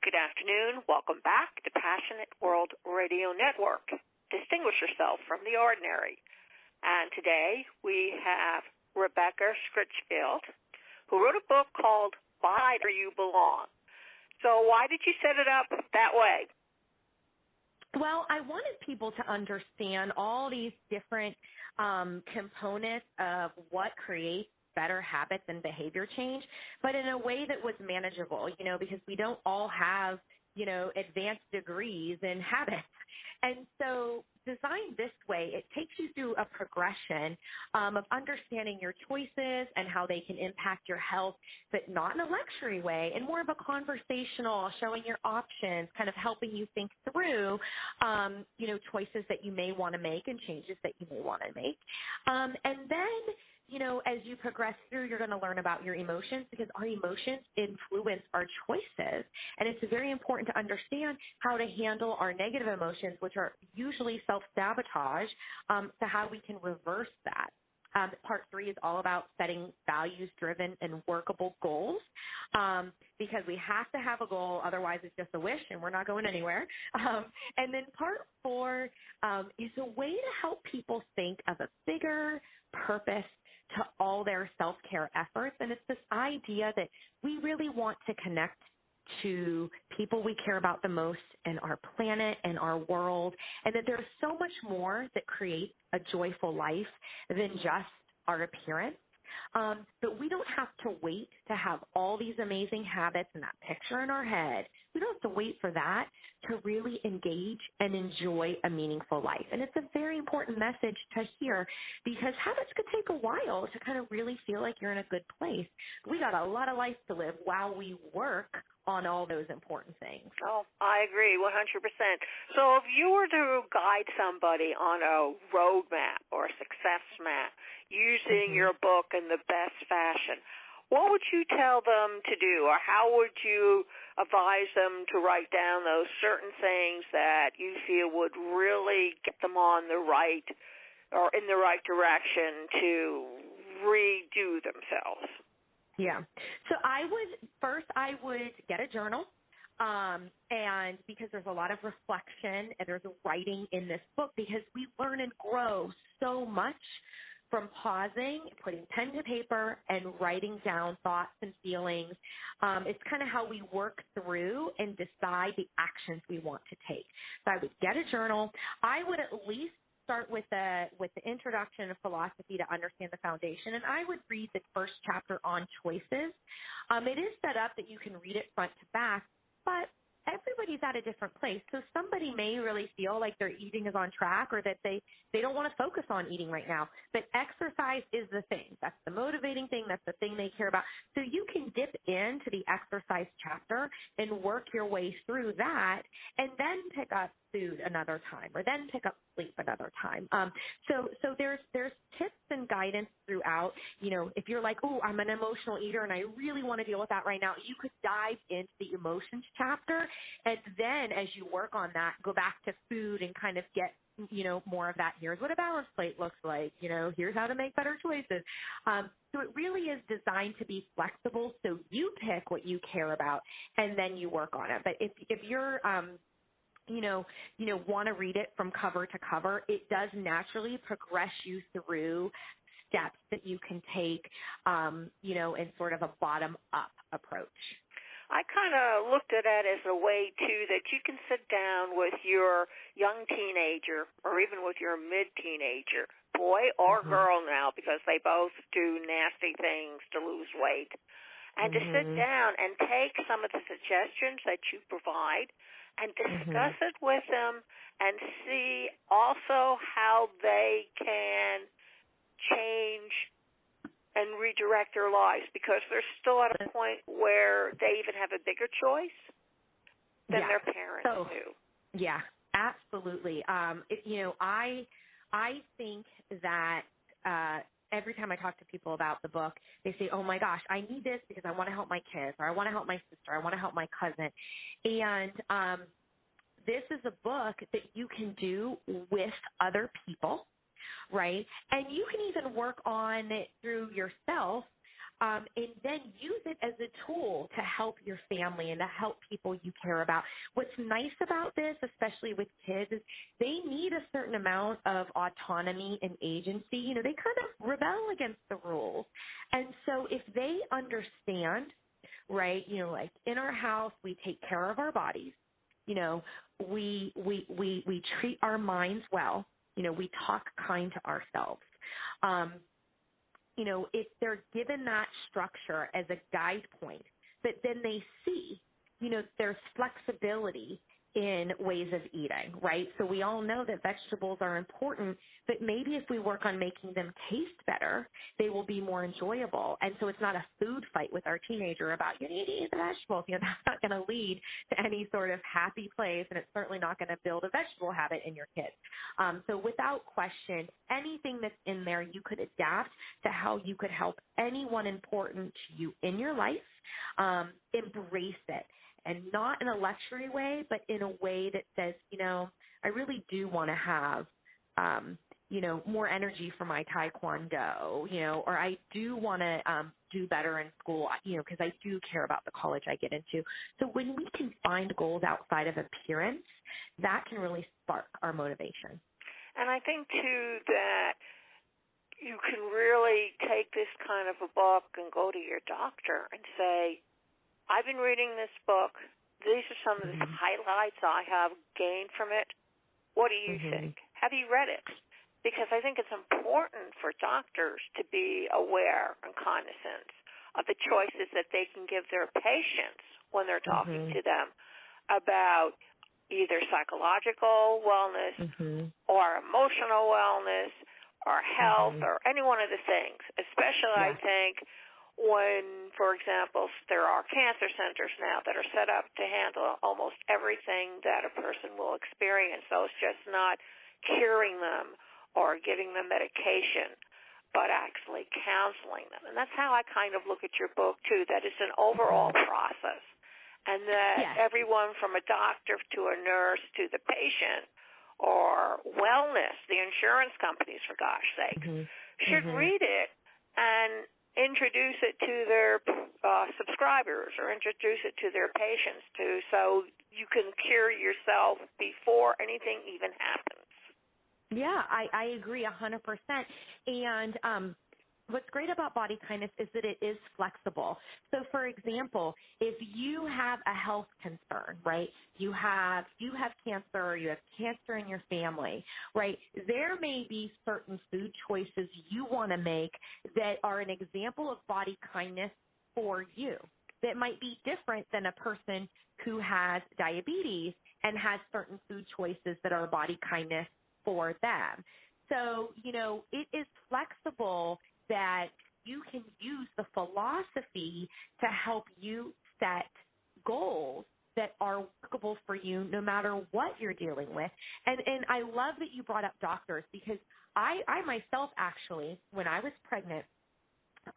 Good afternoon. Welcome back to Passionate World Radio Network. Distinguish yourself from the ordinary. And today we have Rebecca Scritchfield, who wrote a book called Buy Where You Belong. So why did you set it up that way? Well, I wanted people to understand all these different components of what creates better habits and behavior change, but in a way that was manageable, because we don't all have, advanced degrees in habits. And so designed this way, it takes you through a progression of understanding your choices and how they can impact your health, but not in a lectury way, and more of a conversational, showing your options, kind of helping you think through, choices that you may want to make and changes that you may want to make. And then, as you progress through, you're going to learn about your emotions, because our emotions influence our choices. And it's very important to understand how to handle our negative emotions, which are usually self-sabotage, to how we can reverse that. Part 3 is all about setting values-driven and workable goals, because we have to have a goal, otherwise it's just a wish and we're not going anywhere. And then part 4 is a way to help people think of a bigger purpose to all their self-care efforts. And it's this idea that we really want to connect to people we care about the most in our planet and our world, and that there's so much more that creates a joyful life than just our appearance. But we don't have to wait to have all these amazing habits and that picture in our head. We don't have to wait for that to really engage and enjoy a meaningful life. And it's a very important message to hear, because habits could take a while to kind of really feel like you're in a good place. We got a lot of life to live while we work on all those important things. Oh, I agree 100%. So if you were to guide somebody on a roadmap or a success map using your book in the best fashion, what would you tell them to do, or how would you advise them to write down those certain things that you feel would really get them on the right or in the right direction to redo themselves? Yeah. So I would get a journal, and because there's a lot of reflection and there's writing in this book, because we learn and grow so much from pausing, putting pen to paper, and writing down thoughts and feelings. It's kind of how we work through and decide the actions we want to take. So I would get a journal. I would at least start with the introduction of philosophy to understand the foundation, and I would read the first chapter on choices. It is set up that you can read it front to back, but everybody's at a different place. So somebody may really feel like their eating is on track, or that they don't want to focus on eating right now. But exercise is the thing. That's the motivating thing. That's the thing they care about. So you can dip into the exercise chapter and work your way through that, and then pick up food another time, or then pick up sleep another time. So there's tips and guidance throughout. If you're like, oh, I'm an emotional eater and I really want to deal with that right now, you could dive into the emotions chapter, and then as you work on that, go back to food and kind of get more of that. Here's what a balanced plate looks like. Here's how to make better choices. So it really is designed to be flexible, so you pick what you care about and then you work on it. But if you're want to read it from cover to cover, it does naturally progress you through steps that you can take, in sort of a bottom-up approach. I kind of looked at it as a way, too, that you can sit down with your young teenager or even with your mid-teenager, boy or girl now, because they both do nasty things to lose weight, and to sit down and take some of the suggestions that you provide and discuss it with them and see also how they can change and redirect their lives, because they're still at a point where they even have a bigger choice than their parents do. Yeah, absolutely. I think that every time I talk to people about the book, they say, oh, my gosh, I need this because I want to help my kids, or I want to help my sister, I want to help my cousin. And this is a book that you can do with other people, right? And you can even work on it through yourself and then use it as a tool to help your family and to help people you care about. What's nice about this, especially with kids, is they need a certain amount of autonomy and agency. You know, they kind of rebel against the rules. And so if they understand, right, you know, like in our house, we take care of our bodies. You know, we treat our minds well. You know, we talk kind to ourselves. You know, if they're given that structure as a guide point, but then they see, you know, there's flexibility in ways of eating, right? So we all know that vegetables are important, but maybe if we work on making them taste better, they will be more enjoyable. And so it's not a food fight with our teenager about, you need to eat the vegetables. You know, that's not going to lead to any sort of happy place, and it's certainly not going to build a vegetable habit in your kids. So without question, anything that's in there, you could adapt to how you could help anyone important to you in your life. Embrace it. And not in a lectury way, but in a way that says, you know, I really do want to have, you know, more energy for my taekwondo, you know, or I do want to do better in school, you know, because I do care about the college I get into. So when we can find goals outside of appearance, that can really spark our motivation. And I think, too, that you can really take this kind of a book and go to your doctor and say, I've been reading this book. These are some of the highlights I have gained from it. What do you think? Have you read it? Because I think it's important for doctors to be aware and cognizant of the choices that they can give their patients when they're talking to them about either psychological wellness or emotional wellness or health or any one of the things, especially I think when, for example, there are cancer centers now that are set up to handle almost everything that a person will experience. So it's just not curing them or giving them medication, but actually counseling them. And that's how I kind of look at your book, too, that it's an overall process, and that everyone from a doctor to a nurse to the patient or wellness, the insurance companies, for gosh sake, should read it and introduce it to their subscribers or introduce it to their patients too, so you can cure yourself before anything even happens. Yeah, I agree 100%. And what's great about Body Kindness is that it is flexible. So, for example, if you have a health concern, right, you have cancer or you have cancer in your family, right, there may be certain food choices you want to make that are an example of body kindness for you that might be different than a person who has diabetes and has certain food choices that are body kindness for them. So, you know, it is flexible that you can use the philosophy to help you set goals that are workable for you no matter what you're dealing with. And I love that you brought up doctors, because I myself actually, when I was pregnant,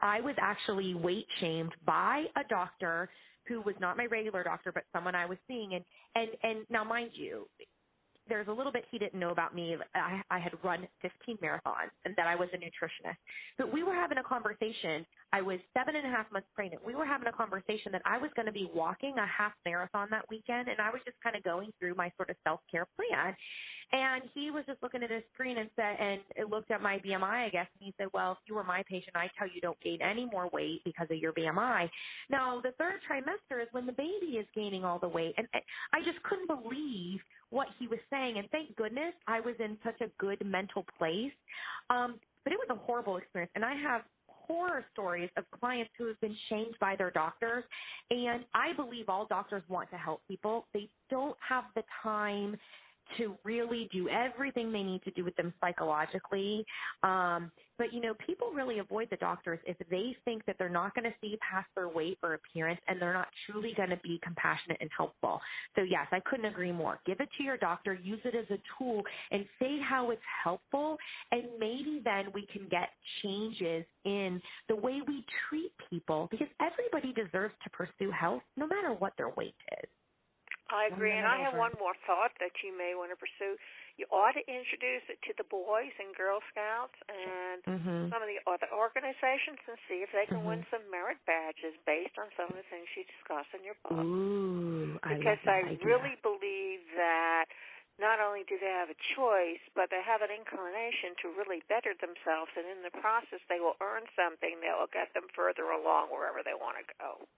I was actually weight shamed by a doctor who was not my regular doctor, but someone I was seeing. And now, mind you, there's a little bit he didn't know about me. I had run 15 marathons and that I was a nutritionist. But we were having a conversation. I was 7.5 months pregnant. We were having a conversation that I was going to be walking a half marathon that weekend, and I was just kind of going through my sort of self-care plan. And he was just looking at his screen and said, and it looked at my BMI, I guess, and he said, well, if you were my patient, I'd tell you don't gain any more weight because of your BMI. Now, the third trimester is when the baby is gaining all the weight. And I just couldn't believe what he was saying. And thank goodness I was in such a good mental place. But it was a horrible experience. And I have horror stories of clients who have been shamed by their doctors. And I believe all doctors want to help people. They don't have the time to really do everything they need to do with them psychologically. But, you know, people really avoid the doctors if they think that they're not going to see past their weight or appearance and they're not truly going to be compassionate and helpful. So, yes, I couldn't agree more. Give it to your doctor, use it as a tool, and say how it's helpful, and maybe then we can get changes in the way we treat people, because everybody deserves to pursue health no matter what their weight is. I agree, and I have one more thought that you may want to pursue. You ought to introduce it to the Boys and Girl Scouts and some of the other organizations and see if they can win some merit badges based on some of the things you discuss in your book. Ooh, because I really believe that not only do they have a choice, but they have an inclination to really better themselves, and in the process they will earn something that will get them further along wherever they want to go.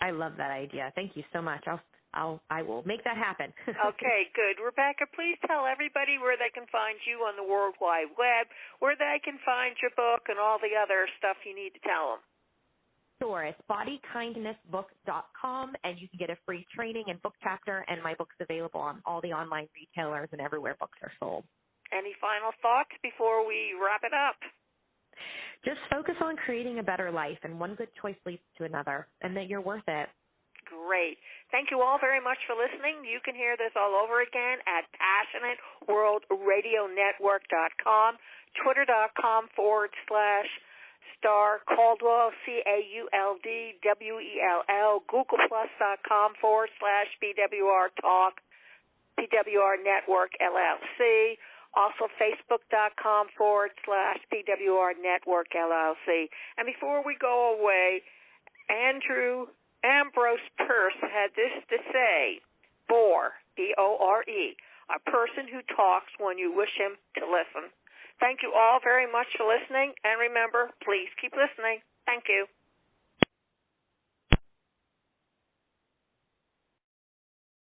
I love that idea. Thank you so much. I will make that happen. Okay, good. Rebecca, please tell everybody where they can find you on the World Wide Web, where they can find your book and all the other stuff you need to tell them. Sure. It's bodykindnessbook.com, and you can get a free training and book chapter, and my book's available on all the online retailers and everywhere books are sold. Any final thoughts before we wrap it up? Just focus on creating a better life, and one good choice leads to another, and that you're worth it. Great. Thank you all very much for listening. You can hear this all over again at PassionateWorldRadioNetwork.com, Twitter.com/Star Caldwell, CAULDWELL, GooglePlus.com/BWR Talk, PWR Network LLC. Also, Facebook.com/PWR Network LLC. And before we go away, Andrew Ambrose Pierce had this to say: bore, B-O-R-E, a person who talks when you wish him to listen. Thank you all very much for listening, and remember, please keep listening. Thank you.